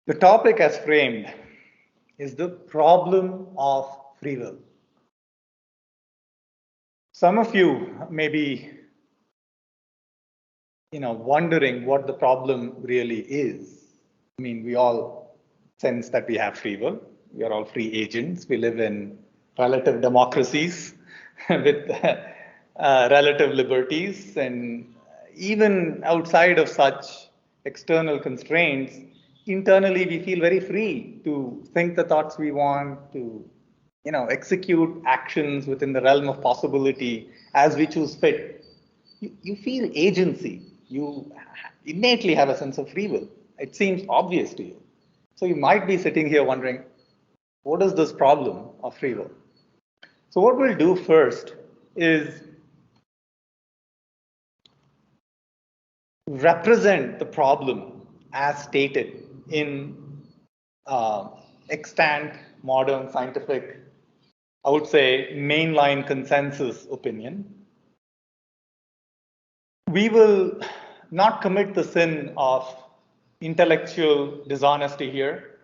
The topic as framed is the problem of free will. Some of you may be wondering what the problem really is. I mean, we all sense that we have free will. We are all free agents. We live in relative democracies with relative liberties. And even outside of such external constraints, internally we feel very free to think the thoughts we want, to execute actions within the realm of possibility as we choose fit. You feel agency. You innately have a sense of free will. It seems obvious to you. So you might be sitting here wondering, what is this problem of free will? So what we'll do first is represent the problem as stated in extant modern scientific, I would say, mainline consensus opinion. We will not commit the sin of intellectual dishonesty here.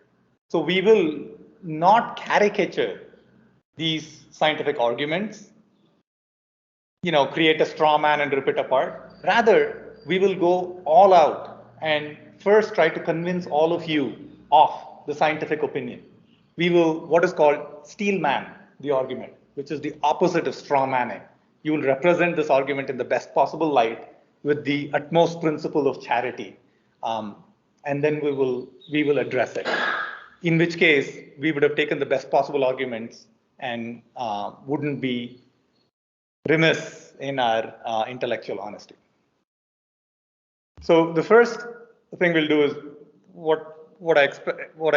So we will not caricature these scientific arguments, create a straw man and rip it apart. Rather, we will go all out and first try to convince all of you of the scientific opinion. We will, what is called, steel man the argument, which is the opposite of straw manning. You will represent this argument in the best possible light with the utmost principle of charity. And then we will address it. In which case, we would have taken the best possible arguments and wouldn't be remiss in our intellectual honesty. So the first thing we'll do is what I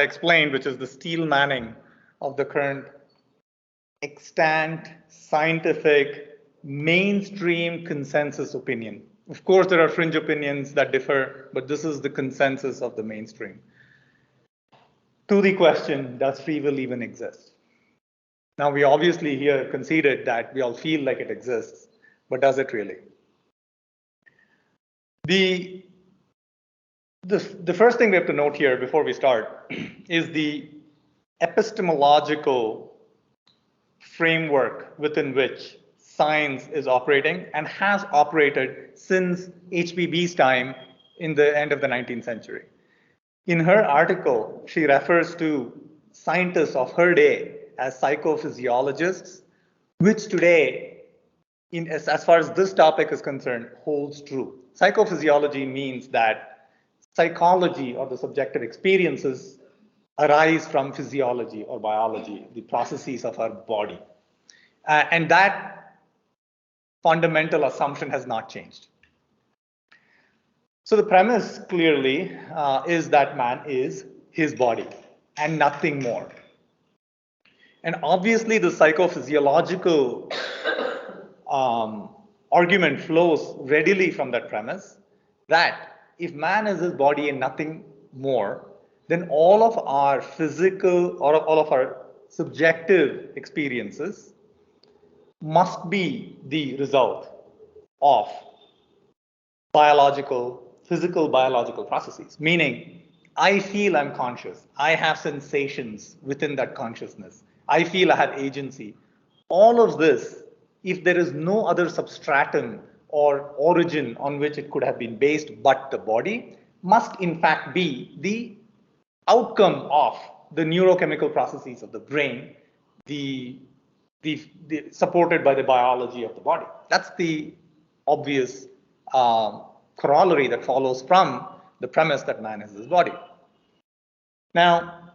explained, which is the steel manning of the current extant scientific mainstream consensus opinion. Of course, there are fringe opinions that differ, but this is the consensus of the mainstream. To the question, does free will even exist? Now, we obviously here conceded that we all feel like it exists, but does it really? The first thing we have to note here before we start is the epistemological framework within which science is operating and has operated since H.P. time in the end of the 19th century. In her article, she refers to scientists of her day as psychophysiologists, which today, as far as this topic is concerned, holds true. Psychophysiology means that psychology or the subjective experiences arise from physiology or biology, the processes of our body. And that fundamental assumption has not changed. So the premise clearly is that man is his body and nothing more. And obviously the psychophysiological argument flows readily from that premise that if man is his body and nothing more, then all of our physical or all of our subjective experiences must be the result of physical biological processes. Meaning, I feel I'm conscious. I have sensations within that consciousness. I feel I have agency. All of this, if there is no other substratum or origin on which it could have been based but the body, must in fact be the outcome of the neurochemical processes of the brain, the supported by the biology of the body. That's the obvious corollary that follows from the premise that man is his body. Now,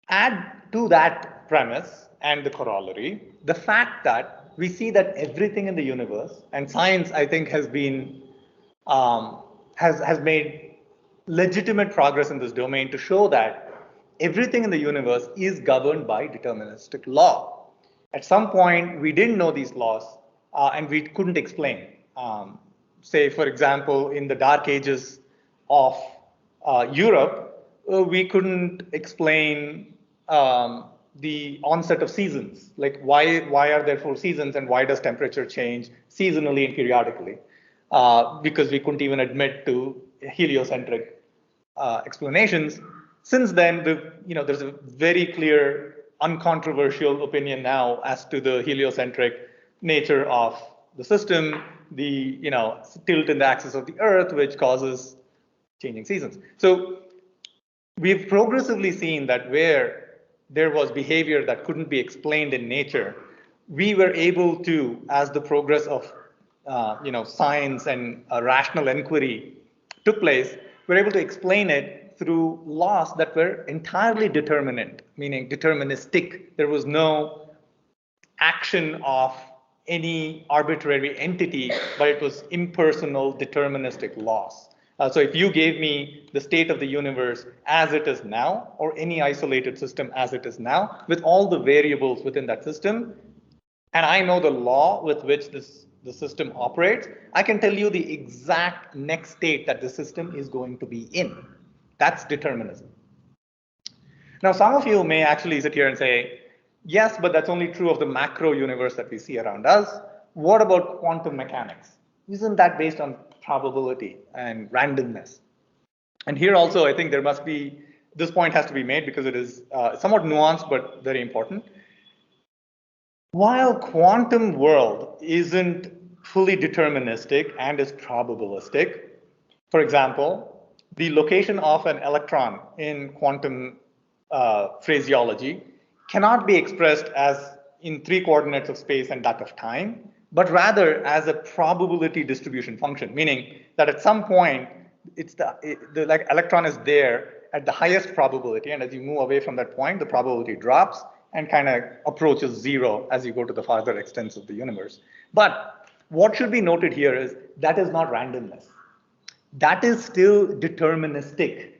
add to that premise and the corollary the fact that we see that everything in the universe, and science, I think, has been has made legitimate progress in this domain to show that everything in the universe is governed by deterministic law. At some point, we didn't know these laws and we couldn't explain. Say, for example, in the dark ages of Europe, we couldn't explain the onset of seasons. Like why are there 4 seasons and why does temperature change seasonally and periodically? Because we couldn't even admit to heliocentric explanations. Since then, there's a very clear, uncontroversial opinion now as to the heliocentric nature of the system, the tilt in the axis of the Earth, which causes changing seasons. So we've progressively seen that where there was behavior that couldn't be explained in nature, we were able to, as the progress of science and rational inquiry took place, we're able to explain it through laws that were entirely determinate, meaning deterministic. There was no action of any arbitrary entity, but it was impersonal, deterministic laws. So if you gave me the state of the universe as it is now, or any isolated system as it is now, with all the variables within that system, and I know the law with which the system operates, I can tell you the exact next state that the system is going to be in. That's determinism. Now, some of you may actually sit here and say, yes, but that's only true of the macro universe that we see around us. What about quantum mechanics? Isn't that based on probability and randomness? And here also, I think there must be, this point has to be made because it is somewhat nuanced, but very important. While quantum world isn't fully deterministic and is probabilistic, for example, the location of an electron in quantum phraseology cannot be expressed as in 3 coordinates of space and that of time, but rather as a probability distribution function, meaning that at some point, it's the like electron is there at the highest probability, and as you move away from that point, the probability drops and kind of approaches 0 as you go to the farther extents of the universe. But what should be noted here is that is not randomness. That is still deterministic.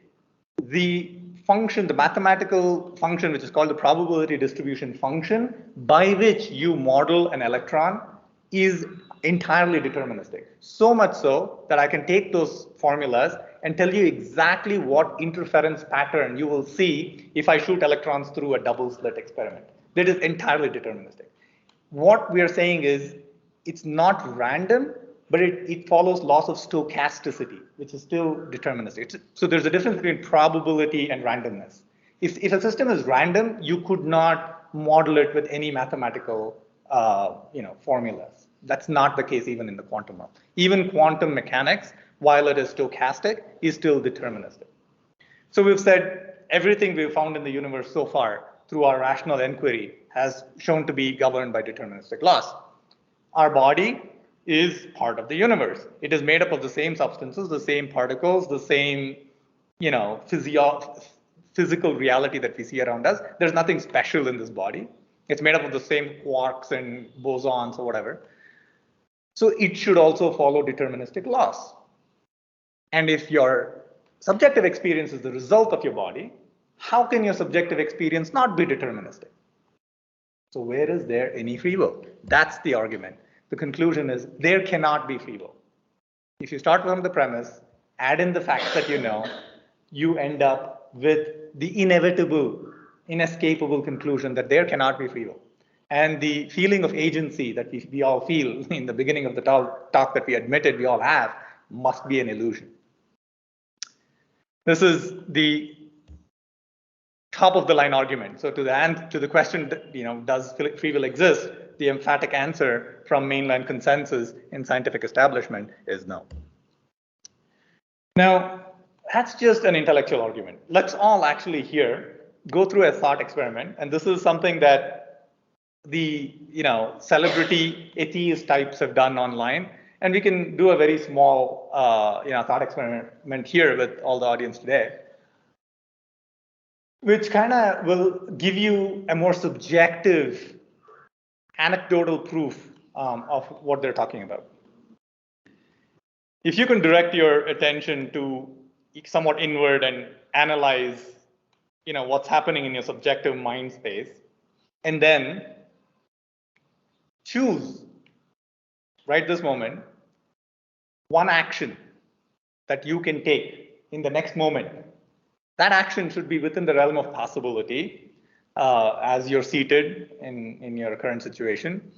The function, the mathematical function, which is called the probability distribution function, by which you model an electron, is entirely deterministic. So much so that I can take those formulas and tell you exactly what interference pattern you will see if I shoot electrons through a double slit experiment. That is entirely deterministic. What we are saying is it's not random, but it follows laws of stochasticity, which is still deterministic. So there's a difference between probability and randomness. If a system is random, you could not model it with any mathematical formulas. That's not the case even in the quantum realm. Even quantum mechanics, while it is stochastic, is still deterministic. So we've said everything we've found in the universe so far through our rational inquiry has shown to be governed by deterministic laws. Our body is part of the universe. It is made up of the same substances, the same particles, the same, physical reality that we see around us. There's nothing special in this body. It's made up of the same quarks and bosons or whatever. So it should also follow deterministic laws. And if your subjective experience is the result of your body, how can your subjective experience not be deterministic? So where is there any free will? That's the argument. The conclusion is there cannot be free will. If you start from the premise, add in the facts that you know, you end up with the inevitable, inescapable conclusion that there cannot be free will. And the feeling of agency that we all feel in the beginning of the talk that we admitted we all have must be an illusion. This is the top of the line argument. So to the question, does free will exist? The emphatic answer from mainline consensus in scientific establishment is no. Now, that's just an intellectual argument. Let's all actually here go through a thought experiment, and this is something that the celebrity atheist types have done online, and we can do a very small thought experiment here with all the audience today, which kind of will give you a more subjective anecdotal proof of what they're talking about. If you can direct your attention to somewhat inward and analyze what's happening in your subjective mind space, and then choose right this moment one action that you can take in the next moment. That action should be within the realm of possibility as you're seated in your current situation.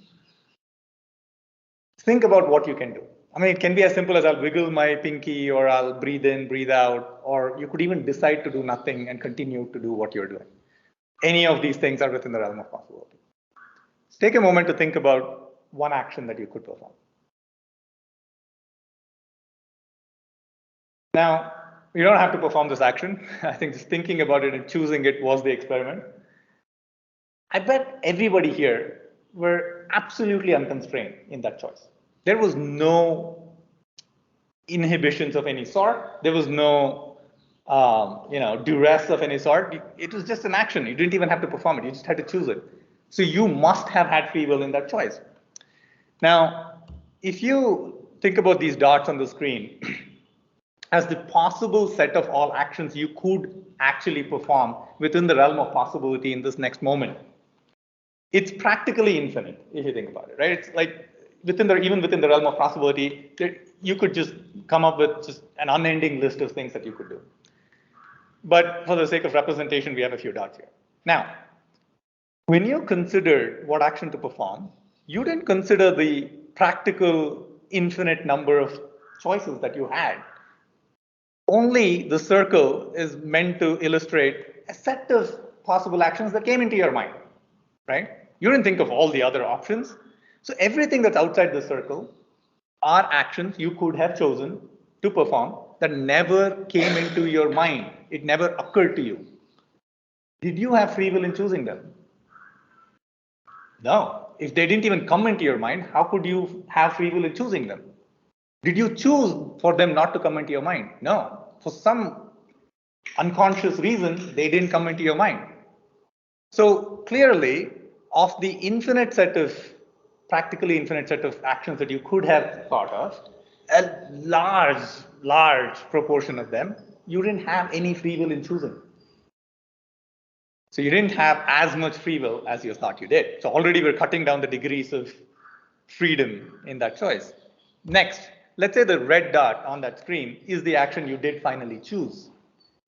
Think about what you can do. I mean, it can be as simple as I'll wiggle my pinky or I'll breathe in, breathe out, or you could even decide to do nothing and continue to do what you're doing. Any of these things are within the realm of possibility. Take a moment to think about one action that you could perform. Now, you don't have to perform this action. I think just thinking about it and choosing it was the experiment. I bet everybody here were absolutely unconstrained in that choice. There was no inhibitions of any sort. There was no, duress of any sort. It was just an action. You didn't even have to perform it. You just had to choose it. So you must have had free will in that choice. Now, if you think about these dots on the screen as the possible set of all actions you could actually perform within the realm of possibility in this next moment, it's practically infinite if you think about it, right? It's like even within the realm of possibility, you could just come up with just an unending list of things that you could do. But for the sake of representation, we have a few dots here. Now, when you considered what action to perform, you didn't consider the practical infinite number of choices that you had. Only the circle is meant to illustrate a set of possible actions that came into your mind, right? You didn't think of all the other options. So everything that's outside the circle are actions you could have chosen to perform that never came into your mind. It never occurred to you. Did you have free will in choosing them? No. If they didn't even come into your mind, how could you have free will in choosing them? Did you choose for them not to come into your mind? No. For some unconscious reason, they didn't come into your mind. So clearly, of the practically infinite set of actions that you could have thought of, a large proportion of them, you didn't have any free will in choosing. So you didn't have as much free will as you thought you did. So already we're cutting down the degrees of freedom in that choice. Next, let's say the red dot on that screen is the action you did finally choose.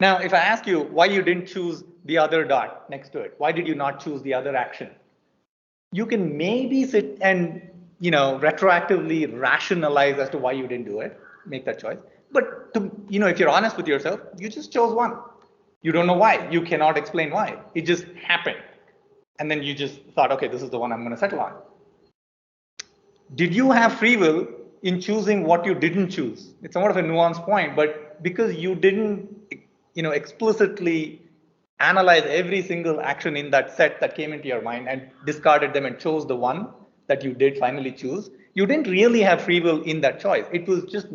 Now, if I ask you why you didn't choose the other dot next to it, why did you not choose the other action? You can maybe sit and, retroactively rationalize as to why you didn't do it, make that choice. But if you're honest with yourself, you just chose one. You don't know why. You cannot explain why. It just happened. And then you just thought, okay, this is the one I'm going to settle on. Did you have free will in choosing what you didn't choose? It's somewhat of a nuanced point, but because you didn't, explicitly analyze every single action in that set that came into your mind and discarded them and chose the one that you did finally choose, you didn't really have free will in that choice. It was just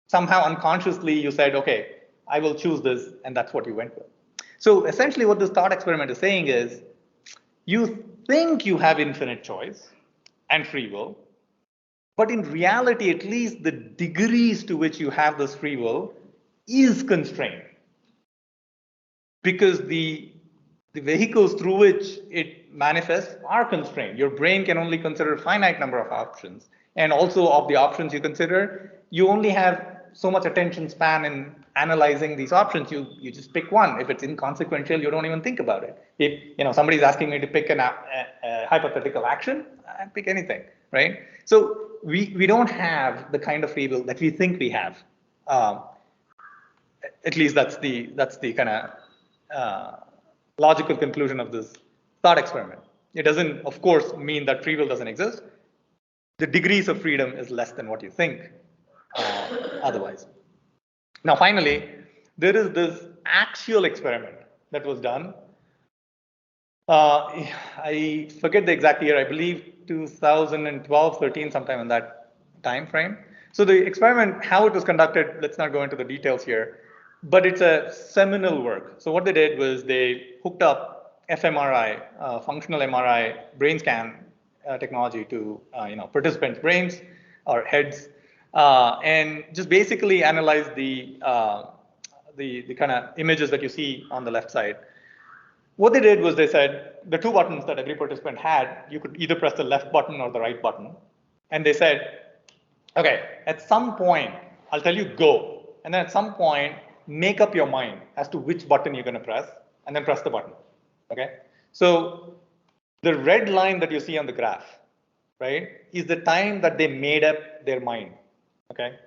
somehow unconsciously you said, okay, I will choose this, and that's what you went with. So essentially what this thought experiment is saying is, you think you have infinite choice and free will, but in reality, at least the degrees to which you have this free will is constrained. Because the vehicles through which it manifests are constrained. Your brain can only consider a finite number of options. And also of the options you consider, you only have so much attention span in analyzing these options. You just pick one. If it's inconsequential, you don't even think about it. If somebody's asking me to pick a hypothetical action, I pick anything, right? So we don't have the kind of free will that we think we have. At least that's the kind of logical conclusion of this thought experiment. It doesn't, of course, mean that free will doesn't exist. The degrees of freedom is less than what you think otherwise. Now, finally, there is this actual experiment that was done. I forget the exact year, I believe 2012, 13, sometime in that time frame. So the experiment, how it was conducted, let's not go into the details here, but it's a seminal work. So what they did was they hooked up fMRI, functional MRI brain scan technology to participants' brains or heads, and just basically analyze the kind of images that you see on the left side. What they did was they said the two buttons that every participant had, you could either press the left button or the right button. And they said, okay, at some point, I'll tell you go. And then at some point, make up your mind as to which button you're going to press, and then press the button. Okay? So the red line that you see on the graph, right, is the time that they made up their mind. okay?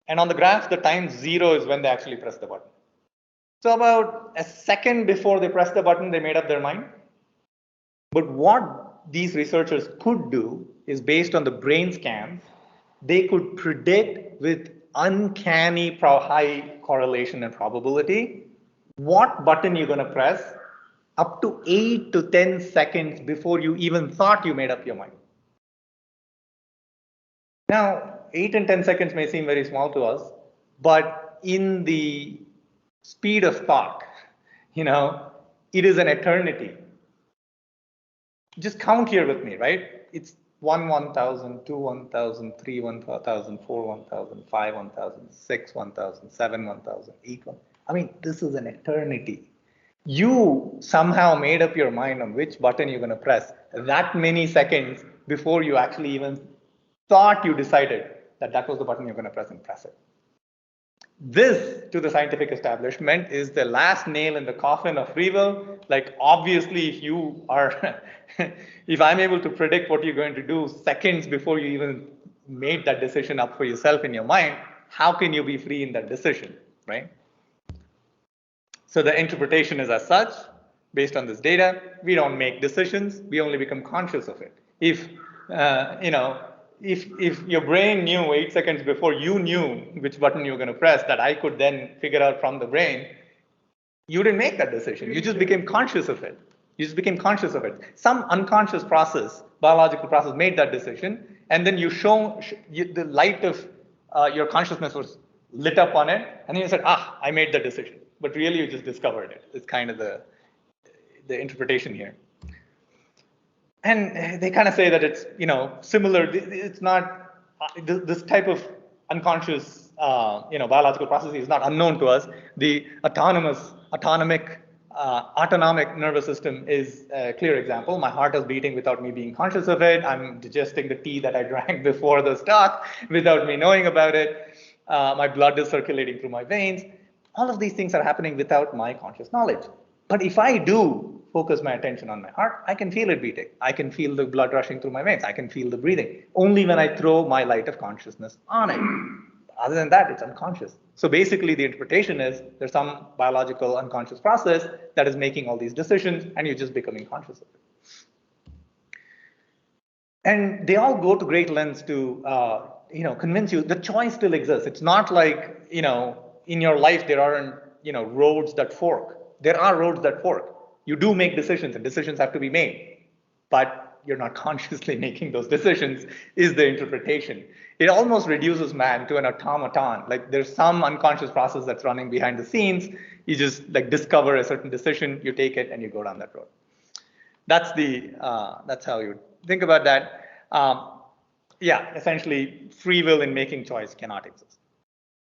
And on the graph, the time 0 is when they actually press the button. So about a second before they press the button, they made up their mind. But what these researchers could do is, based on the brain scans, they could predict with uncanny high correlation and probability what button you're going to press up to 8 to 10 seconds before you even thought you made up your mind. Now, 8 and 10 seconds may seem very small to us, but in the speed of thought, it is an eternity. Just count here with me, right? It's 1, 1,000, 2, 1,000, 3, 1,000, 4, 1,000, 5, 1,000, 6, 1,000, 7, 1,000, 8, 1. I mean, this is an eternity. You somehow made up your mind on which button you're going to press that many seconds before you actually even thought you decided that that was the button you're going to press and press it. This, to the scientific establishment, is the last nail in the coffin of free will. Like, obviously, if you are, if I'm able to predict what you're going to do seconds before you even made that decision up for yourself in your mind, how can you be free in that decision, right? So the interpretation is as such, based on this data. We don't make decisions, we only become conscious of it. If, if your brain knew 8 seconds before you knew which button you were going to press, that I could then figure out from the brain, you didn't make that decision. You just became conscious of it. You just became conscious of it. Some unconscious process, biological process, made that decision, and then you the light of your consciousness was lit up on it, and then you said, I made the decision. But really, you just discovered it. It's kind of the interpretation here. And they kind of say that it's, similar. It's not, this type of unconscious, biological process is not unknown to us. The autonomic nervous system is a clear example. My heart is beating without me being conscious of it. I'm digesting the tea that I drank before the talk without me knowing about it. My blood is circulating through my veins. All of these things are happening without my conscious knowledge. But if I do focus my attention on my heart, I can feel it beating. I can feel the blood rushing through my veins. I can feel the breathing. Only when I throw my light of consciousness on it. Other than that, it's unconscious. So basically, the interpretation is there's some biological unconscious process that is making all these decisions, and you're just becoming conscious of it. And they all go to great lengths to convince you the choice still exists. It's not like, in your life there aren't, roads that fork. There are roads that fork. You do make decisions, and decisions have to be made, but you're not consciously making those decisions, is the interpretation. It almost reduces man to an automaton. Like, there's some unconscious process that's running behind the scenes. You just discover a certain decision, you take it, and you go down that road. That's how you think about that. Essentially, free will in making choice cannot exist.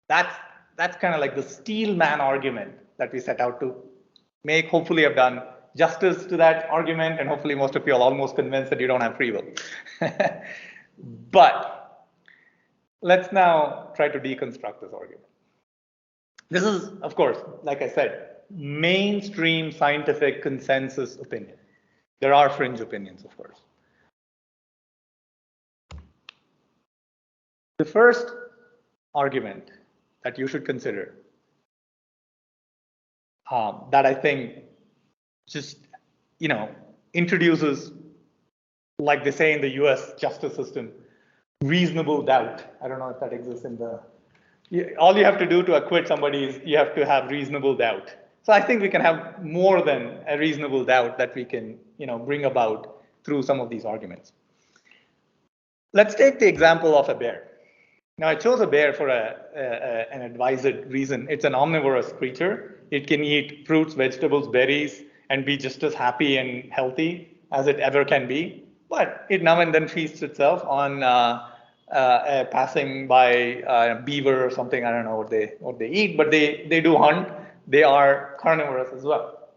That's kind of like the steel man argument that we set out to make. Hopefully, I've done justice to that argument, and hopefully most of you are almost convinced that you don't have free will. But let's now try to deconstruct this argument. This is, of course, like I said, mainstream scientific consensus opinion. There are fringe opinions, of course. The first argument that you should consider, that I think just, introduces, like they say in the US justice system, reasonable doubt. I don't know if that exists in all you have to do to acquit somebody is you have to have reasonable doubt. So I think we can have more than a reasonable doubt that we can, bring about through some of these arguments. Let's take the example of a bear. Now, I chose a bear for an advised reason. It's an omnivorous creature. It can eat fruits, vegetables, berries, and be just as happy and healthy as it ever can be. But it now and then feasts itself on passing by beaver or something. I don't know what they eat, but they do hunt. They are carnivorous as well.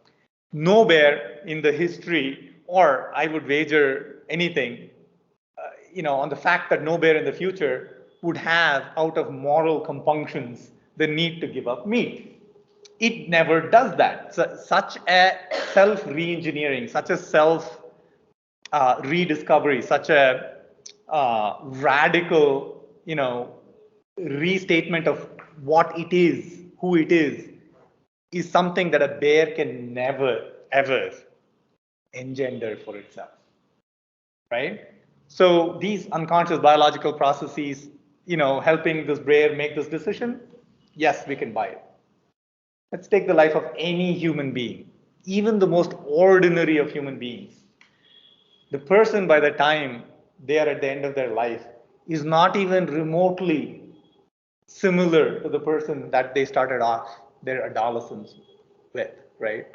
No bear in the history, or I would wager anything, on the fact that no bear in the future would have, out of moral compunctions, the need to give up meat. It never does that. So, such a self-re-engineering, such a self-rediscovery, such a radical, restatement of what it is, who it is something that a bear can never, ever engender for itself, right? So these unconscious biological processes, helping this bear make this decision, yes, we can buy it. Let's take the life of any human being, even the most ordinary of human beings. The person, by the time they are at the end of their life, is not even remotely similar to the person that they started off their adolescence with, right?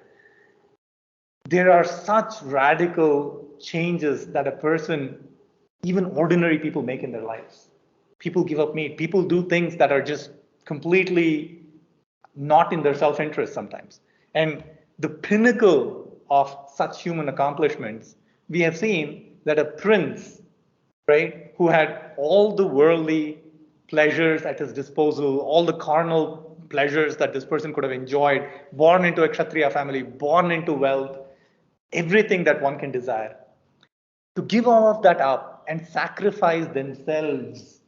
There are such radical changes that a person, even ordinary people, make in their lives. People give up meat. People do things that are just completely not in their self-interest sometimes. And the pinnacle of such human accomplishments, we have seen that a prince, right, who had all the worldly pleasures at his disposal, all the carnal pleasures that this person could have enjoyed, born into a Kshatriya family, born into wealth, everything that one can desire, to give all of that up and sacrifice themselves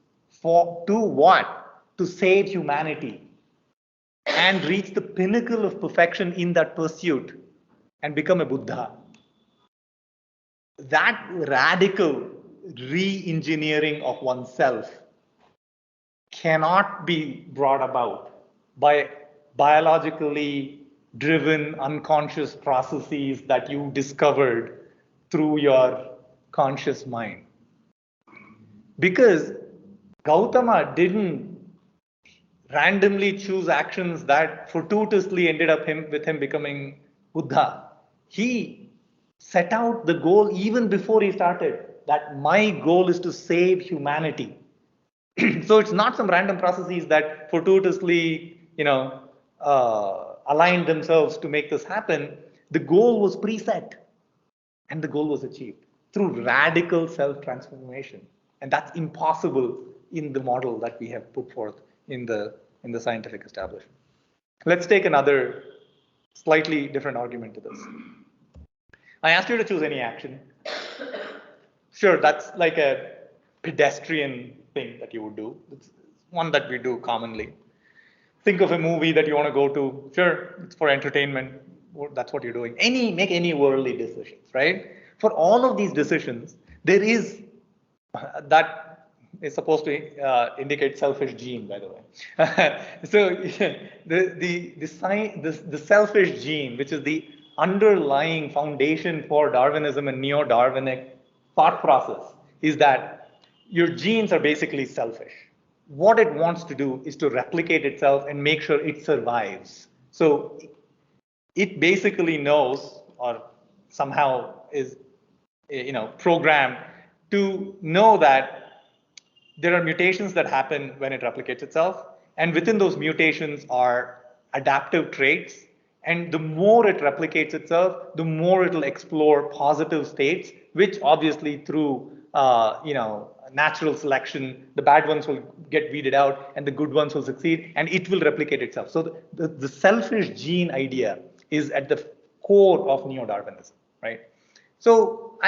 to what? To save humanity and reach the pinnacle of perfection in that pursuit and become a Buddha. That radical re-engineering of oneself cannot be brought about by biologically driven unconscious processes that you discovered through your conscious mind. Because Gautama didn't randomly choose actions that fortuitously ended up with him becoming Buddha. He set out the goal even before he started, that my goal is to save humanity. So it's not some random processes that fortuitously, aligned themselves to make this happen. The goal was preset, and the goal was achieved through radical self-transformation, and that's impossible in the model that we have put forth in the scientific establishment. Let's take another slightly different argument to this. I asked you to choose any action. Sure, that's like a pedestrian thing that you would do. It's one that we do commonly. Think of a movie that you want to go to. Sure, it's for entertainment. That's what you're doing. Make any worldly decisions, right? For all of these decisions, there is that is supposed to indicate selfish gene, by the way. So the selfish gene, which is the underlying foundation for Darwinism and neo-Darwinic thought process, is that your genes are basically selfish. What it wants to do is to replicate itself and make sure it survives. So it basically knows, or somehow is, programmed to know that there are mutations that happen when it replicates itself, and within those mutations are adaptive traits. And the more it replicates itself, the more it will explore positive states, which obviously through natural selection, the bad ones will get weeded out and the good ones will succeed, and it will replicate itself. So the selfish gene idea is at the core of neo-Darwinism, right? So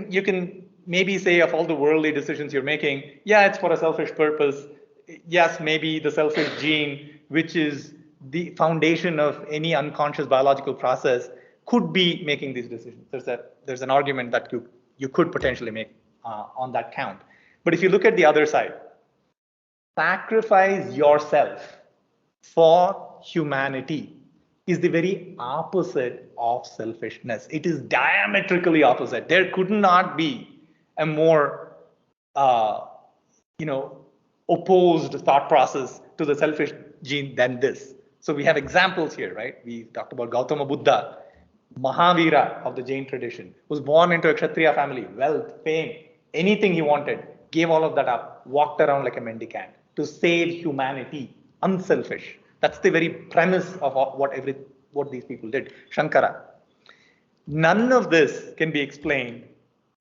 you can maybe say, of all the worldly decisions you're making, yeah, it's for a selfish purpose. Yes, maybe the selfish gene, which is the foundation of any unconscious biological process, could be making these decisions. There's an argument that you could potentially make on that count. But if you look at the other side, sacrifice yourself for humanity is the very opposite of selfishness. It is diametrically opposite. There could not be a more, opposed thought process to the selfish gene than this. So we have examples here, right? We talked about Gautama Buddha, Mahavira of the Jain tradition, was born into a Kshatriya family, wealth, fame, anything he wanted, gave all of that up, walked around like a mendicant to save humanity, unselfish. That's the very premise of what these people did. Shankara. None of this can be explained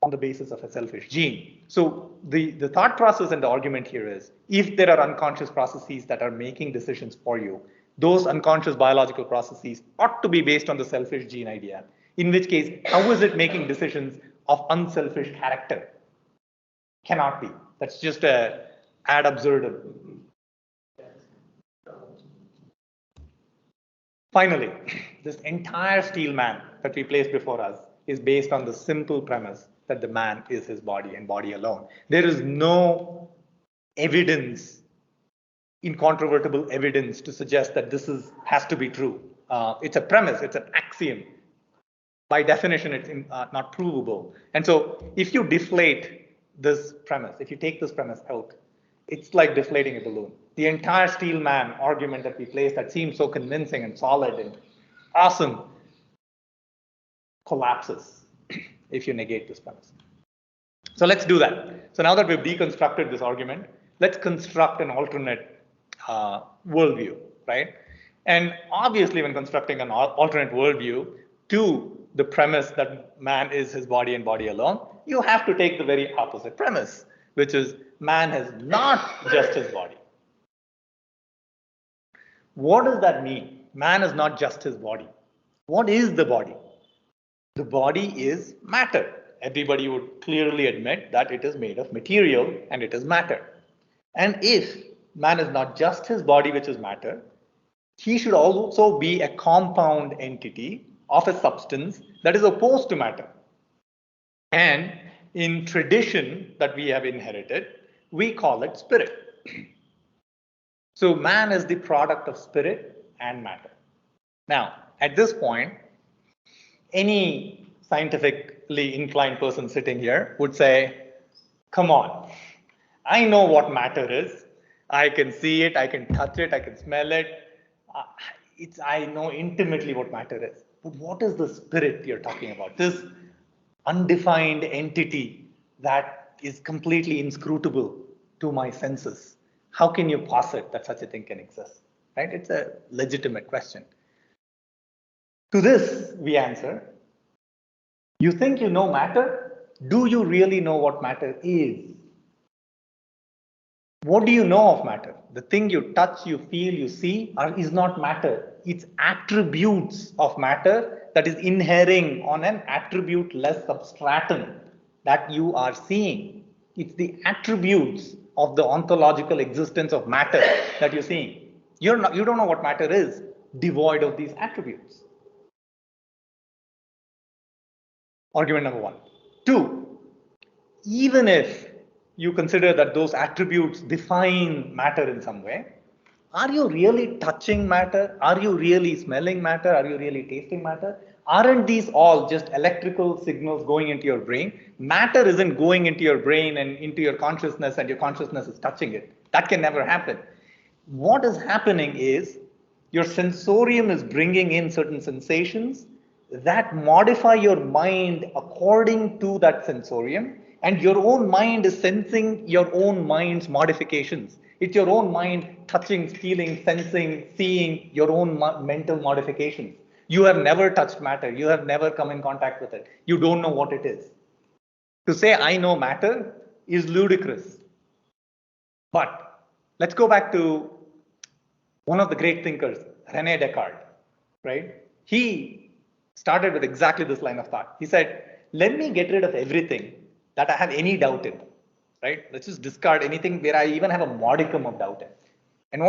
on the basis of a selfish gene. So the thought process and the argument here is, if there are unconscious processes that are making decisions for you, those unconscious biological processes ought to be based on the selfish gene idea. In which case, how is it making decisions of unselfish character? Cannot be. That's just a ad absurdum. Finally, this entire steel man that we place before us is based on the simple premise that the man is his body and body alone. There is no evidence, incontrovertible evidence to suggest that this has to be true. It's a premise, it's an axiom. By definition, it's not provable. And so if you deflate this premise, if you take this premise out, it's like deflating a balloon. The entire steel man argument that we placed that seems so convincing and solid and awesome collapses if you negate this premise. So let's do that. So now that we've deconstructed this argument, let's construct an alternate worldview, right? And obviously, when constructing an alternate worldview to the premise that man is his body and body alone, you have to take the very opposite premise, which is man is not just his body. What does that mean? Man is not just his body. What is the body? The body is matter. Everybody would clearly admit that it is made of material and it is matter. And if man is not just his body, which is matter, he should also be a compound entity of a substance that is opposed to matter. And in tradition that we have inherited, we call it spirit. So man is the product of spirit and matter. Now, at this point, any scientifically inclined person sitting here would say, come on, I know what matter is. I can see it, I can touch it, I can smell it. I know intimately what matter is. But what is the spirit you're talking about? This undefined entity that is completely inscrutable to my senses. How can you posit that such a thing can exist? Right? It's a legitimate question. To this, we answer, you think you know matter? Do you really know what matter is? What do you know of matter? The thing you touch, you feel, you see is not matter. It's attributes of matter that is inhering on an attribute-less substratum that you are seeing. It's the attributes of the ontological existence of matter that you're seeing. You don't know what matter is, devoid of these attributes. Argument number one. Two, even if you consider that those attributes define matter in some way, are you really touching matter? Are you really smelling matter? Are you really tasting matter? Aren't these all just electrical signals going into your brain? Matter isn't going into your brain and into your consciousness and your consciousness is touching it. That can never happen. What is happening is your sensorium is bringing in certain sensations that modify your mind according to that sensorium, and your own mind is sensing your own mind's modifications. It's your own mind touching, feeling, sensing, seeing your own mental modifications. You have never touched matter. You have never come in contact with it. You don't know what it is. To say I know matter is ludicrous. But let's go back to one of the great thinkers, René Descartes, right? He started with exactly this line of thought. He said, let me get rid of everything that I have any doubt in, right? Let's just discard anything where I even have a modicum of doubt in. And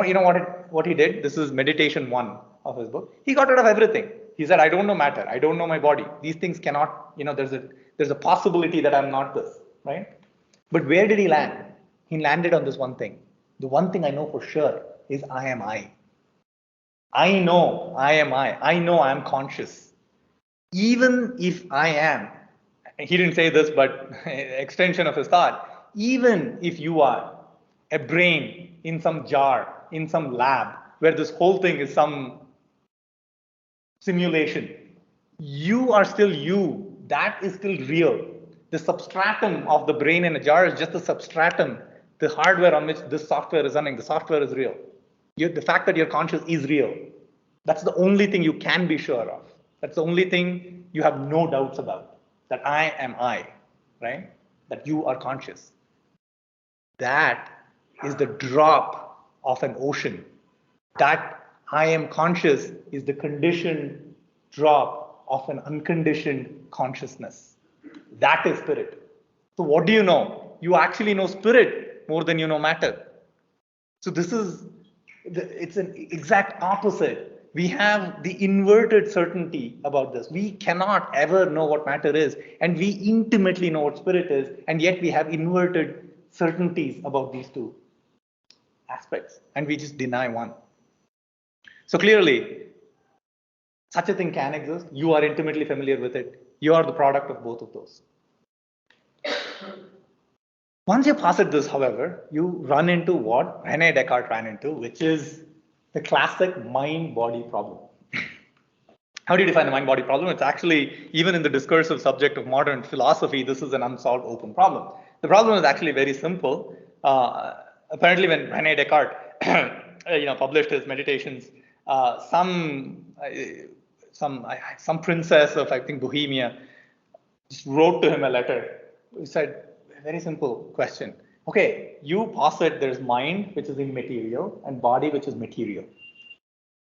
what he did? This is meditation 1 of his book. He got rid of everything. He said, I don't know matter. I don't know my body. These things cannot, there's a possibility that I'm not this, right? But where did he land? He landed on this one thing. The one thing I know for sure is I am I. I know I am I. I know I am conscious. Even if I am, he didn't say this, but extension of his thought, even if you are a brain in some jar, in some lab, where this whole thing is some simulation, you are still you. That is still real. The substratum of the brain in a jar is just the substratum, the hardware on which this software is running. The software is real. The fact that you're conscious is real. That's the only thing you can be sure of. That's the only thing you have no doubts about. That I am I, right? That you are conscious. That is the drop of an ocean. That I am conscious is the conditioned drop of an unconditioned consciousness. That is spirit. So what do you know? You actually know spirit more than you know matter. So it's an exact opposite We have the inverted certainty about this. We cannot ever know what matter is, and we intimately know what spirit is, and yet we have inverted certainties about these two aspects, and we just deny one. So clearly, such a thing can exist. You are intimately familiar with it. You are the product of both of those. Once you posit this, however, you run into what René Descartes ran into, which is the classic mind-body problem. How do you define the mind-body problem? It's actually, even in the discursive subject of modern philosophy, this is an unsolved open problem. The problem is actually very simple. Apparently, when René Descartes published his meditations, some princess of, I think, Bohemia just wrote to him a letter. He said, a very simple question. Okay, you posit there's mind, which is immaterial, and body, which is material.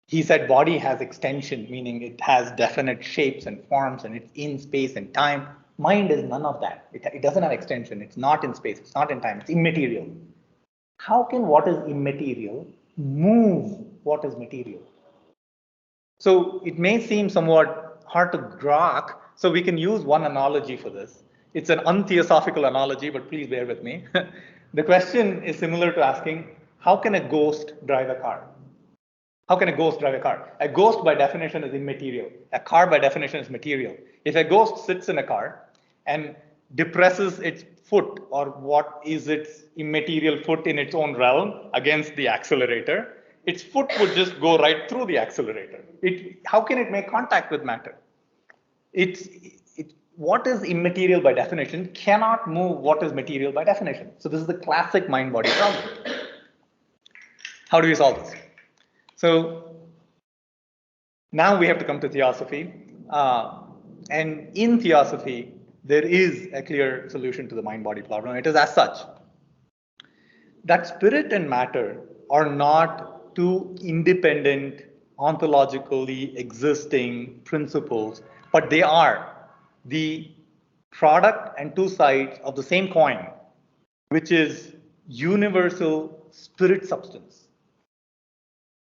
He said body has extension, meaning it has definite shapes and forms, and it's in space and time. Mind is none of that. It doesn't have extension. It's not in space. It's not in time. It's immaterial. How can what is immaterial move what is material? So it may seem somewhat hard to grok. So we can use one analogy for this. It's an untheosophical analogy, but please bear with me. The question is similar to asking, how can a ghost drive a car? How can a ghost drive a car? A ghost by definition is immaterial. A car by definition is material. If a ghost sits in a car and depresses its foot, or what is its immaterial foot in its own realm, against the accelerator, its foot would just go right through the accelerator. How can it make contact with matter? What is immaterial by definition cannot move what is material by definition. So this is the classic mind-body problem. How do we solve this? So now we have to come to theosophy. And in theosophy, there is a clear solution to the mind-body problem. It is as such that spirit and matter are not two independent, ontologically existing principles, but they are the product and two sides of the same coin, which is universal spirit substance,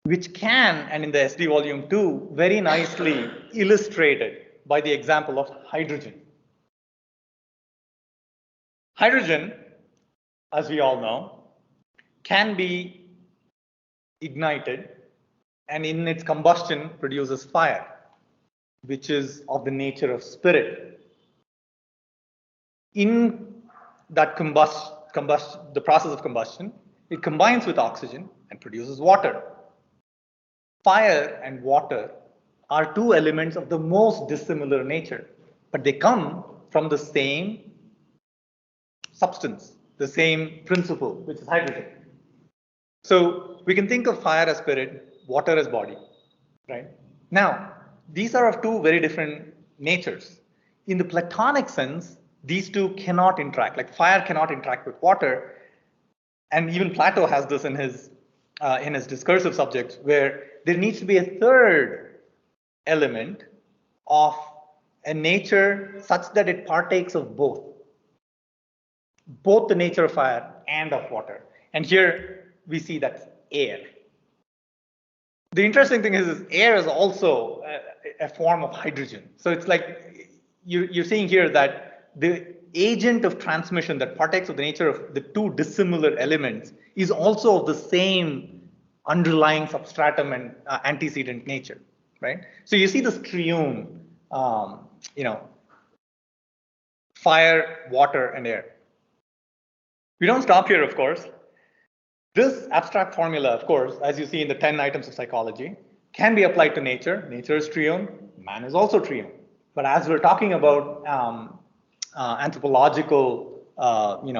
which can, and in the SD volume 2, very nicely illustrated by the example of hydrogen. Hydrogen, as we all know, can be ignited, and in its combustion produces fire, which is of the nature of spirit. In that the process of combustion, it combines with oxygen and produces water. Fire and water are two elements of the most dissimilar nature, but they come from the same substance, the same principle, which is hydrogen. So we can think of fire as spirit, water as body, right? Now, these are of two very different natures. In the Platonic sense, these two cannot interact. Like fire cannot interact with water, and even Plato has this in his discursive subjects, where there needs to be a third element of a nature such that it partakes of both the nature of fire and of water. And here we see that's air. The interesting thing is air is also a form of hydrogen. So it's like you're seeing here that the agent of transmission that partakes of the nature of the two dissimilar elements is also of the same underlying substratum and antecedent nature, right? So you see this triune, fire, water, and air. We don't stop here, of course. This abstract formula, of course, as you see in the 10 items of psychology, can be applied to nature. Nature is triune, man is also triune. But as we're talking about anthropological,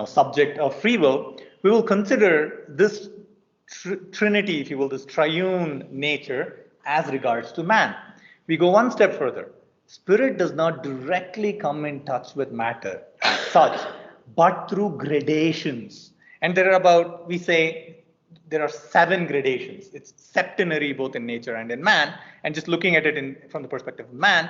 subject of free will, we will consider this trinity, if you will, this triune nature as regards to man. We go one step further. Spirit does not directly come in touch with matter as such, but through gradations. And there are there are 7 gradations. It's septenary both in nature and in man. And just looking at it from the perspective of man,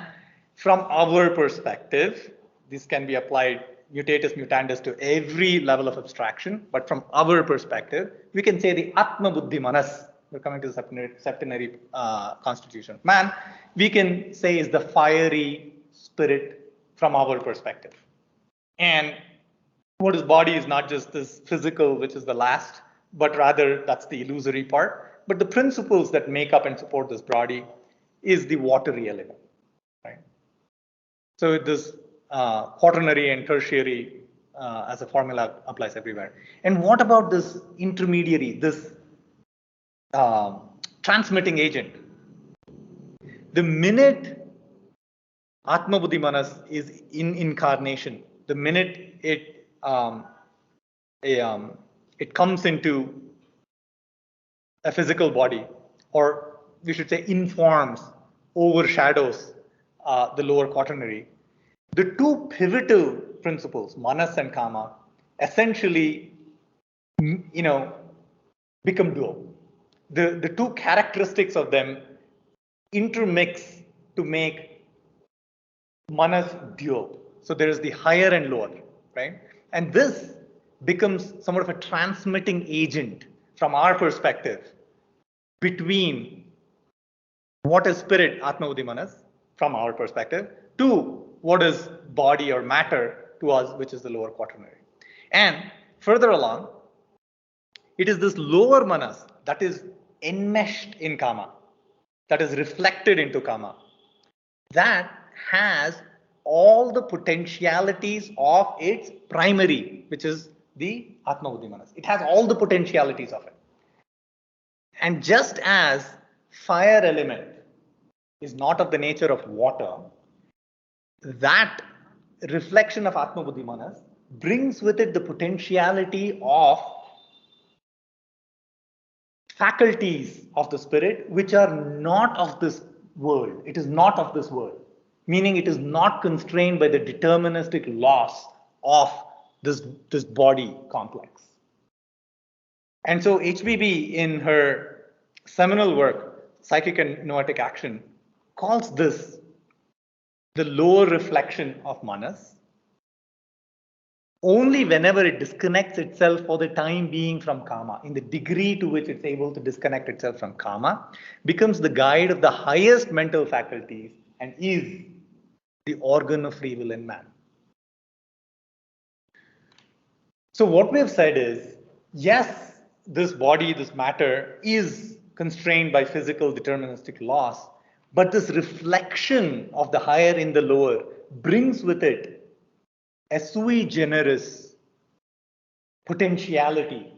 from our perspective, this can be applied mutatis mutandis to every level of abstraction. But from our perspective, we can say the Atma Buddhi Manas, we're coming to the septenary constitution of man, we can say is the fiery spirit from our perspective. And what is body is not just this physical, which is the last, but rather that's the illusory part. But the principles that make up and support this body is the watery element, right? So this quaternary and tertiary as a formula applies everywhere. And what about this intermediary, this transmitting agent? The minute Atma Buddhi Manas is in incarnation, the minute it comes into a physical body, or we should say informs, overshadows the lower quaternary, the two pivotal principles, manas and kama, essentially, become dual. The two characteristics of them intermix to make manas dual. So there is the higher and lower, right? And this becomes somewhat of a transmitting agent from our perspective between what is spirit, Atma Buddhi Manas, from our perspective, to what is body or matter to us, which is the lower quaternary. And further along, it is this lower manas that is enmeshed in kama, that is reflected into kama, that has all the potentialities of its primary, which is the Atma Buddhi Manas. It has all the potentialities of it. And just as fire element is not of the nature of water, that reflection of Atma Buddhi Manas brings with it the potentiality of faculties of the spirit which are not of this world. It is not of this world, meaning it is not constrained by the deterministic laws of this body complex. And so HBB, in her seminal work, Psychic and Noetic Action, calls this the lower reflection of manas, only whenever it disconnects itself for the time being from kama, in the degree to which it's able to disconnect itself from kama, becomes the guide of the highest mental faculties and is the organ of free will in man. So what we have said is, yes, this body, this matter is constrained by physical deterministic laws, but this reflection of the higher in the lower brings with it a sui generis potentiality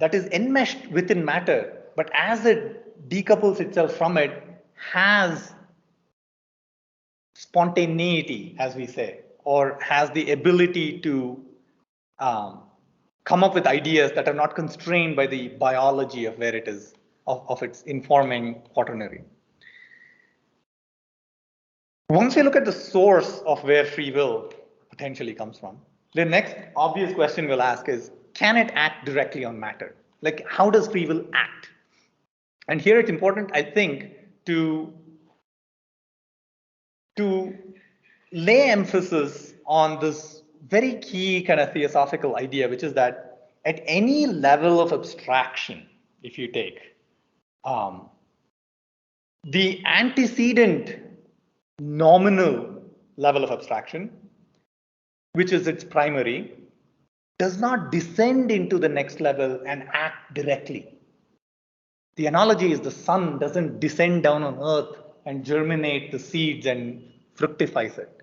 that is enmeshed within matter, but as it decouples itself from it, has spontaneity, as we say, or has the ability to come up with ideas that are not constrained by the biology of where it is, of its informing quaternary. Once we look at the source of where free will potentially comes from, the next obvious question we'll ask is, can it act directly on matter? Like, how does free will act? And here it's important, I think, to lay emphasis on this very key kind of theosophical idea, which is that at any level of abstraction, if you take the antecedent nominal level of abstraction, which is its primary, does not descend into the next level and act directly. The analogy is the sun doesn't descend down on earth and germinate the seeds and fructifies it,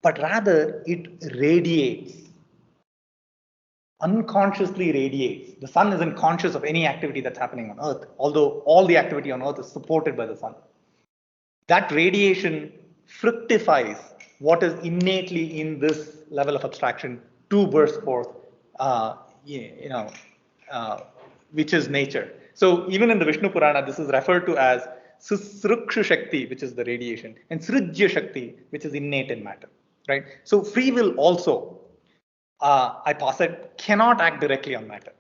but rather it radiates, unconsciously radiates. The sun isn't conscious of any activity that's happening on earth, although all the activity on earth is supported by the sun. That radiation fructifies what is innately in this level of abstraction to burst forth, which is nature. So even in the Vishnu Purana, this is referred to as Susrukshu Shakti, which is the radiation, and Srijya Shakti, which is innate in matter, right? So free will also, I posit, cannot act directly on matter.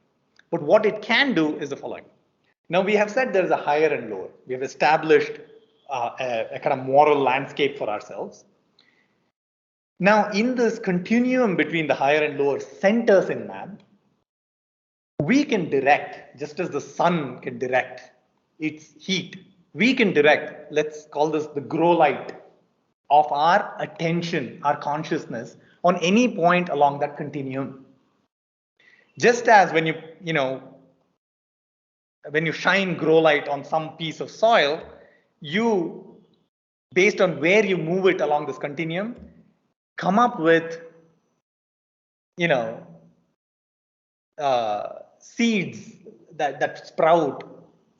But what it can do is the following. Now we have said there is a higher and lower. We have established a kind of moral landscape for ourselves. Now in this continuum between the higher and lower centers in man, we can direct, just as the sun can direct its heat, we can direct, let's call this the grow light of our attention, our consciousness on any point along that continuum. Just as when when you shine grow light on some piece of soil, you, based on where you move it along this continuum, come up with, seeds that sprout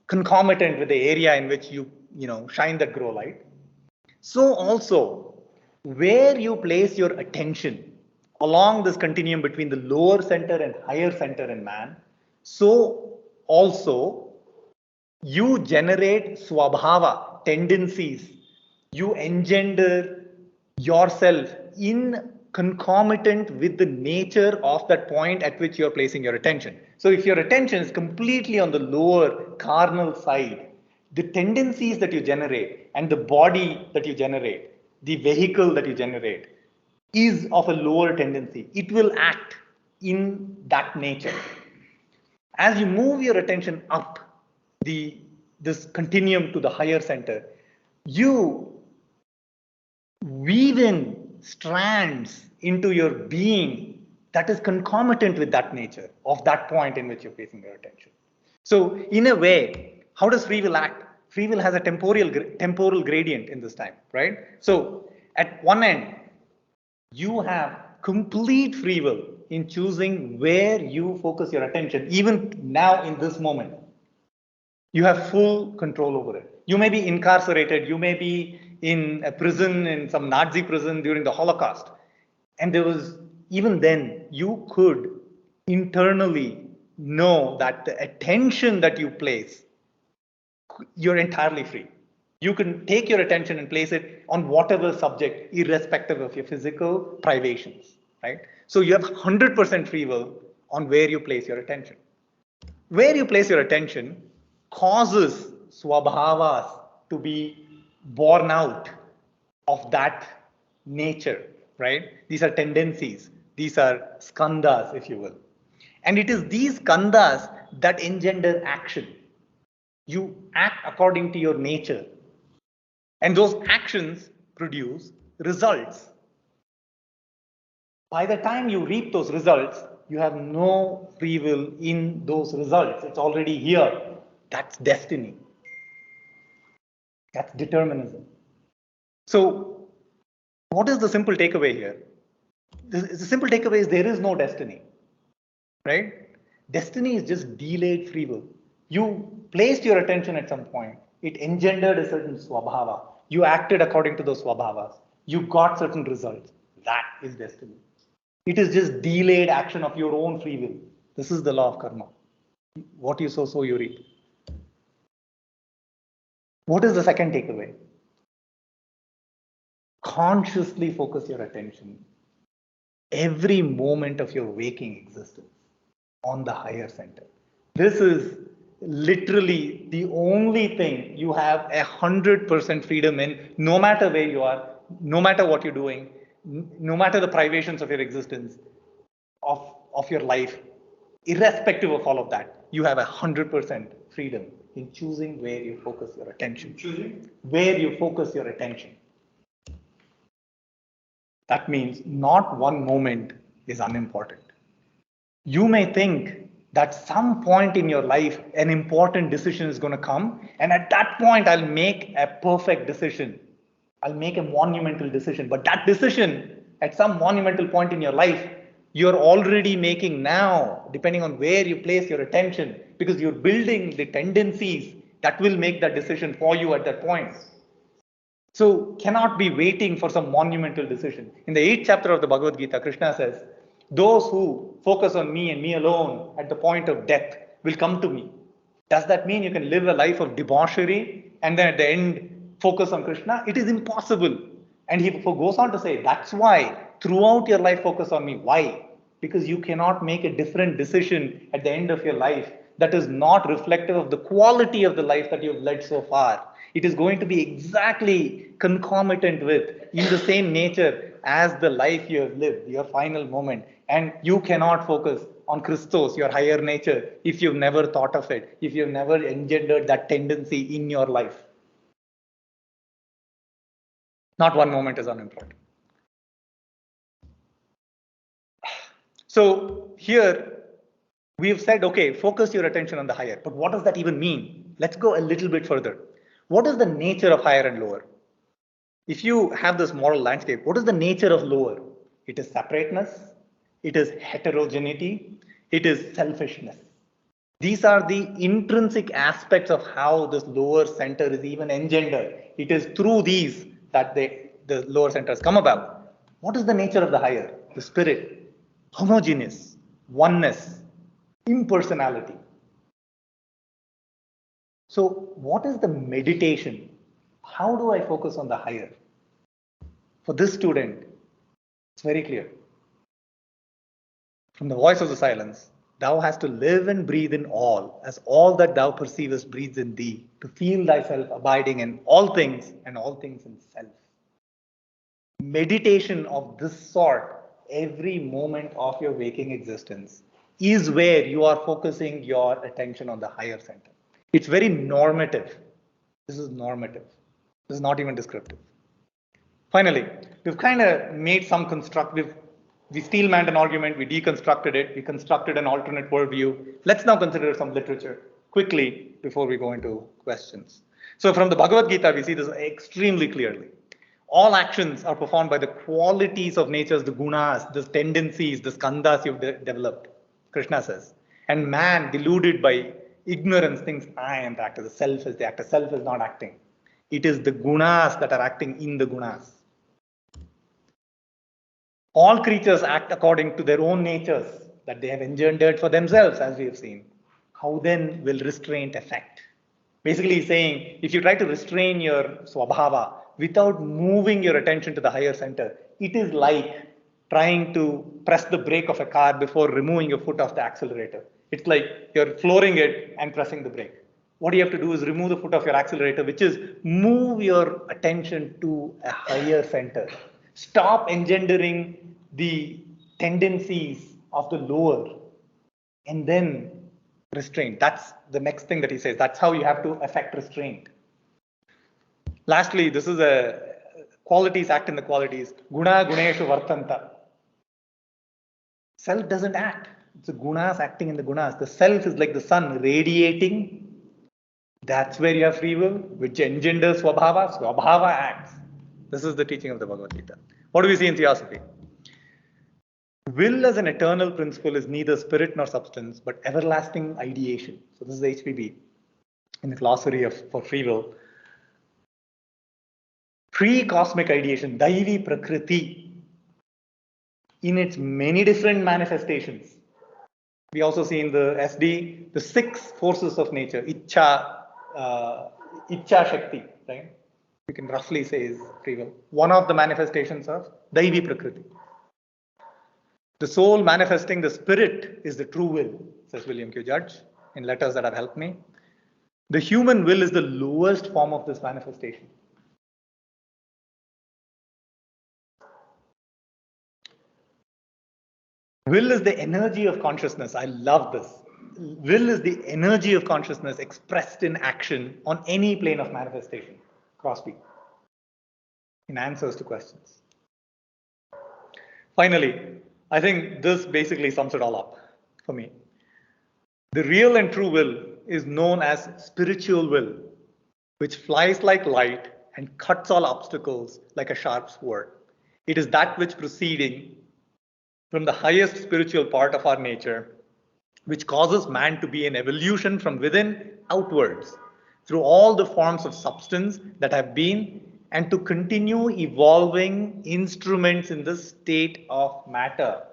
concomitant with the area in which you shine that grow light. So also, where you place your attention along this continuum between the lower center and higher center in man, so also you generate swabhava, tendencies. You engender yourself in concomitant with the nature of that point at which you're placing your attention. So if your attention is completely on the lower carnal side, the tendencies that you generate and the body that you generate, the vehicle that you generate, is of a lower tendency. It will act in that nature. As you move your attention up this continuum to the higher center, you weave in strands into your being that is concomitant with that nature of that point in which you're placing your attention. So in a way, how does free will act? Free will has a temporal gradient in this time, right? So at one end, you have complete free will in choosing where you focus your attention, even now in this moment. You have full control over it. You may be incarcerated, you may be in a prison, in some Nazi prison during the Holocaust. And there was, even then, you could internally know that the attention that you place, you're entirely free. You can take your attention and place it on whatever subject, irrespective of your physical privations, right? So you have 100% free will on where you place your attention. Where you place your attention causes swabhavas to be born out of that nature, right? These are tendencies. These are skandhas, if you will. And it is these skandhas that engender action. You act according to your nature. And those actions produce results. By the time you reap those results, you have no free will in those results. It's already here. That's destiny. That's determinism. So, what is the simple takeaway here? The simple takeaway is there is no destiny, right? Destiny is just delayed free will. You placed your attention at some point. It engendered a certain swabhava. You acted according to those swabhavas. You got certain results. That is destiny. It is just delayed action of your own free will. This is the law of karma. What you sow, so you reap. What is the second takeaway? Consciously focus your attention every moment of your waking existence on the higher center. This is literally the only thing you have 100% freedom in, no matter where you are, no matter what you're doing, no matter the privations of your existence, of your life, irrespective of all of that, you have 100% freedom in choosing where you focus your attention. Choosing? Where you focus your attention. That means not one moment is unimportant. You may think that some point in your life, an important decision is going to come, and at that point, I'll make a perfect decision. I'll make a monumental decision. But that decision, at some monumental point in your life, you're already making now, depending on where you place your attention, because you're building the tendencies that will make that decision for you at that point. So cannot be waiting for some monumental decision. In the 8th chapter of the Bhagavad Gita, Krishna says, those who focus on me and me alone at the point of death will come to me. Does that mean you can live a life of debauchery and then at the end focus on Krishna? It is impossible. And he goes on to say, that's why throughout your life focus on me. Why? Because you cannot make a different decision at the end of your life that is not reflective of the quality of the life that you've led so far. It is going to be exactly concomitant with, in the same nature as the life you have lived, your final moment. And you cannot focus on Christos, your higher nature, if you've never thought of it, if you've never engendered that tendency in your life? Not one moment is unimportant. So here we've said, okay, focus your attention on the higher. But what does that even mean? Let's go a little bit further. What is the nature of higher and lower? If you have this moral landscape, what is the nature of lower? It is separateness, it is heterogeneity, it is selfishness. These are the intrinsic aspects of how this lower center is even engendered. It is through these that the lower centers come about. What is the nature of the higher? The spirit, homogeneous, oneness, impersonality. So what is the meditation? How do I focus on the higher? For this student, it's very clear. From the voice of the silence, thou hast to live and breathe in all, as all that thou perceivest breathes in thee, to feel thyself abiding in all things and all things in self. Meditation of this sort, every moment of your waking existence, is where you are focusing your attention on the higher center. It's very normative. This is normative. This is not even descriptive. Finally, we've kind of made some constructive, we steel-manned an argument, we deconstructed it, we constructed an alternate worldview. Let's now consider some literature quickly before we go into questions. So from the Bhagavad Gita, we see this extremely clearly. All actions are performed by the qualities of nature, the gunas, the tendencies, the skandhas you've developed, Krishna says. And man, deluded by ignorance, thinks I am the actor, the self is the actor, self is not acting. It is the gunas that are acting in the gunas. All creatures act according to their own natures that they have engendered for themselves, as we have seen. How then will restraint affect? Basically saying, if you try to restrain your swabhava without moving your attention to the higher center, it is like trying to press the brake of a car before removing your foot off the accelerator. It's like you're flooring it and pressing the brake. What you have to do is remove the foot off your accelerator, which is move your attention to a higher center. Stop engendering the tendencies of the lower and then restraint. That's the next thing that he says. That's how you have to affect restraint. Lastly, this is a qualities act in the qualities. Guna guneshu vartanta. Self doesn't act. It's the gunas acting in the gunas. The self is like the sun radiating. That's where you have free will, which engenders swabhava. Swabhava acts. This is the teaching of the Bhagavad Gita. What do we see in Theosophy? Will as an eternal principle is neither spirit nor substance, but everlasting ideation. So this is the HPB in the glossary for free will. Pre-cosmic ideation, Daivi Prakriti, in its many different manifestations. We also see in the SD the 6 forces of nature, Ichcha Shakti, right? You can roughly say is free will. One of the manifestations of Daivi Prakriti. The soul manifesting the spirit is the true will, says William Q. Judge in letters that have helped me. The human will is the lowest form of this manifestation. Will is the energy of consciousness. I love this. Will is the energy of consciousness expressed in action on any plane of manifestation. Crosby. In answers to questions. Finally, I think this basically sums it all up for me. The real and true will is known as spiritual will, which flies like light and cuts all obstacles like a sharp sword. It is that which proceeding from the highest spiritual part of our nature, which causes man to be an evolution from within outwards through all the forms of substance that have been, and to continue evolving instruments in the state of matter.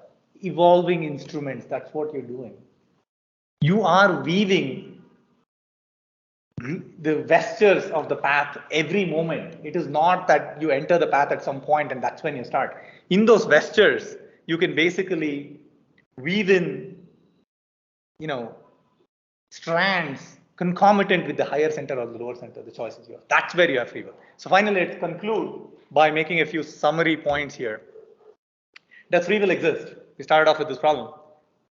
Evolving instruments, that's what you're doing. You are weaving the vestures of the path every moment. It is not that you enter the path at some point and that's when you start. In those vestures, you can basically weave in, strands concomitant with the higher center or the lower center. The choice is yours. That's where you have free will. So finally, let's conclude by making a few summary points here. Does free will exist? We started off with this problem.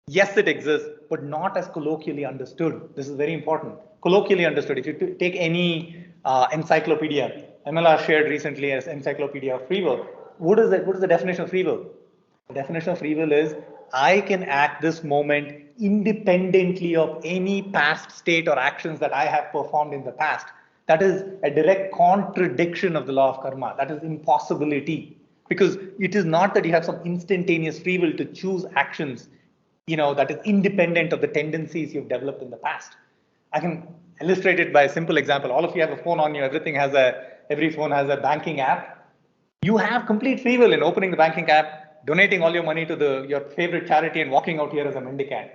Yes, it exists, but not as colloquially understood. This is very important. Colloquially understood. If you take any encyclopedia, MLR shared recently as Encyclopedia of Free Will. What is it? What is the definition of free will? The definition of free will is I can act this moment independently of any past state or actions that I have performed in the past. That is a direct contradiction of the law of karma. That is impossibility. Because it is not that you have some instantaneous free will to choose actions, that is independent of the tendencies you've developed in the past. I can illustrate it by a simple example. All of you have a phone on you. Every phone has a banking app. You have complete free will in opening the banking app, donating all your money to your favorite charity, and walking out here as a mendicant.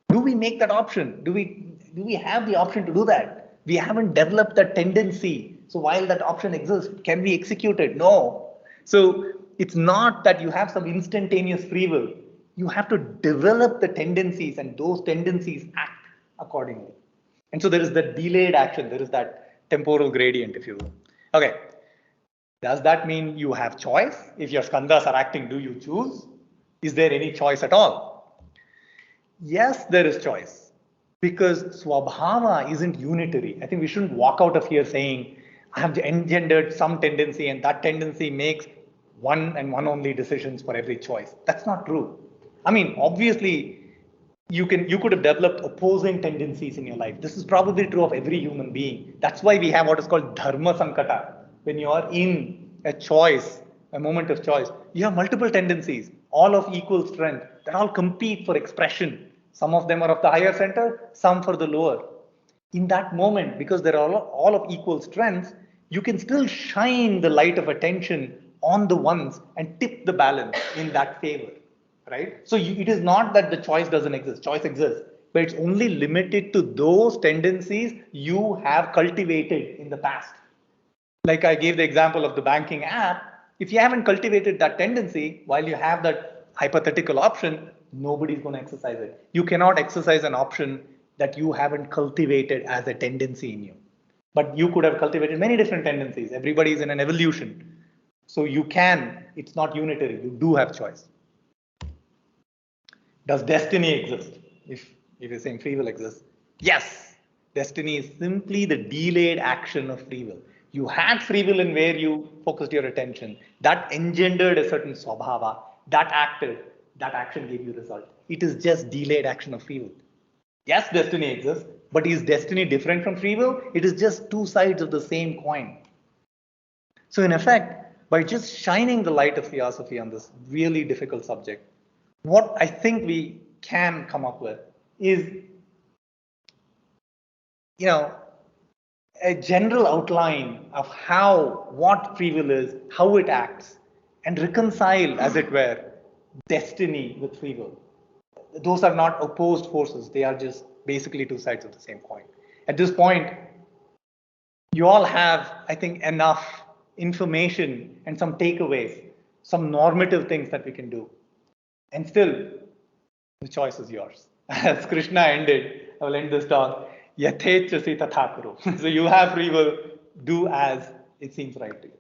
Do we make that option? Do we have the option to do that? We haven't developed that tendency. So while that option exists, can we execute it? No. So it's not that you have some instantaneous free will. You have to develop the tendencies, and those tendencies act accordingly. And so there is that delayed action. There is that temporal gradient, if you will. Okay. Does that mean you have choice? If your skandhas are acting, do you choose? Is there any choice at all? Yes, there is choice, because swabhava isn't unitary. I think we shouldn't walk out of here saying, I have engendered some tendency and that tendency makes one and one only decisions for every choice. That's not true. I mean, obviously, you could have developed opposing tendencies in your life. This is probably true of every human being. That's why we have what is called dharma sankata. When you are in a moment of choice, you have multiple tendencies, all of equal strength, that all compete for expression. Some of them are of the higher center, some for the lower. In that moment, because they're all of equal strength, you can still shine the light of attention on the ones and tip the balance in that favor, right? So it is not that the choice doesn't exist. Choice exists, but it's only limited to those tendencies you have cultivated in the past. Like I gave the example of the banking app. If you haven't cultivated that tendency while you have that hypothetical option, nobody's going to exercise it. You cannot exercise an option that you haven't cultivated as a tendency in you. But you could have cultivated many different tendencies. Everybody is in an evolution. So it's not unitary. You do have choice. Does destiny exist? If you're saying free will exists, yes. Destiny is simply the delayed action of free will. You had free will in where you focused your attention. That engendered a certain swabhava. That action gave you result. It is just delayed action of free will. Yes, destiny exists, but is destiny different from free will? It is just two sides of the same coin. So in effect, by just shining the light of theosophy on this really difficult subject, what I think we can come up with is, a general outline of what free will is, how it acts, and reconcile, as it were, destiny with free will. Those are not opposed forces. They are just basically two sides of the same coin. At this point, you all have, I think, enough information and some takeaways, some normative things that we can do. And still, the choice is yours. As Krishna ended, I will end this talk, yathechasi tatha karo. So you have free will, do as it seems right to you.